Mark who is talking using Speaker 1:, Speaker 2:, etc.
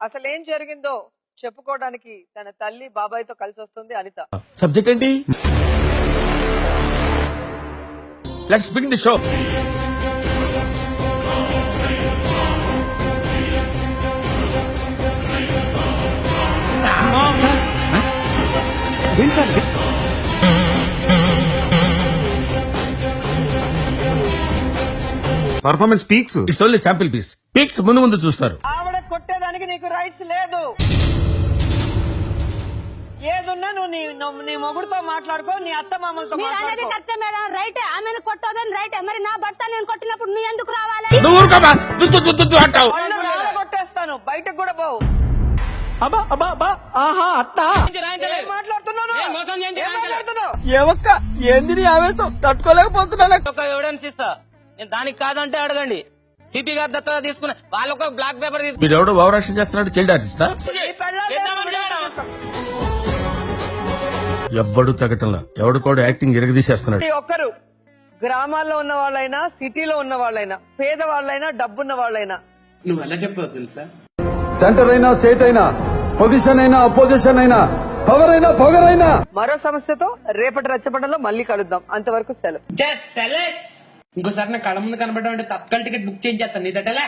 Speaker 1: అసలు ఏం జరిగిందో చెప్పుకోవడానికి తన తల్లి బాబాయ్తో కలిసి వస్తుంది అనిత.
Speaker 2: సబ్జెక్ట్ ఏంటి? Let's begin the show.
Speaker 3: Performance peaks.
Speaker 2: It's only sample piece. Peaks ముందు ముందు చూస్తారు.
Speaker 1: ఆవిడ కొట్టేదానికి నీకు రైట్స్ లేదు. ఏదున్నా నువ్వు నీ మొగుడుతో మాట్లాడుకో, నీ అత్త మామలతో మాట్లాడుకో.
Speaker 4: రైట్, ఆమెను కొట్టోదని రైట్. మరి నా భర్త నేను కొట్టినప్పుడు నీ ఎందుకు రావాలి?
Speaker 2: నువ్వు ఊరుకోమా, దుద్దు దుద్దు దుద్దు అంటావు.
Speaker 1: కొట్టేస్తాను, బయటకు కూడా పోవు.
Speaker 5: అబ్బా అబ్బా అబ్బా, ఆహా అట్టా
Speaker 1: ఏం మాట్లాడుతున్నాను?
Speaker 5: ఏవక్క ఏంది నీ ఆవేశం? తట్టుకోలేకపోతున్నాను.
Speaker 6: ఒక ఎవిడెన్స్ ఇస్తా, నేను దానికి కాదంటే అడగండి. సిపి గారి దత్తత తీసుకున్న వాళ్ళు ఒక బ్లాక్ పేపర్ తీసుకుని
Speaker 2: మీరు ఎవడో ఓవరాక్షన్ చేస్తున్నాడు, చైల్డ్ ఆర్టిస్టా? ఎవ్వడు తగ్గటంలా, ఎవడు కూడా యాక్టింగ్ ఎరగదీసేస్తున్నాడు.
Speaker 1: ప్రతి ఒక్కరు గ్రామాల్లో ఉన్న వాళ్ళైనా, సిటీలో ఉన్న వాళ్ళైనా, పేదవాళ్ళైనా, డబ్బున్న వాళ్ళైనా,
Speaker 7: నువ్వు ఎలా చెప్పావు తెలుసా?
Speaker 8: సెంటర్ అయినా స్టేట్ అయినా, పొజిషన్ అయినా అపోజిషన్ అయినా, పవర్ అయినా పొగర్ అయినా.
Speaker 1: మరో సమస్యతో రేపటి రచ్చబండలో మళ్ళీ కలుద్దాం. అంతవరకు సెలవు.
Speaker 7: ఇంకోసారి నా కళ్ళ ముందు కనబడడం అంటే తత్కాల టికెట్ బుక్ చేయించేస్తాను నీ దగ్గర.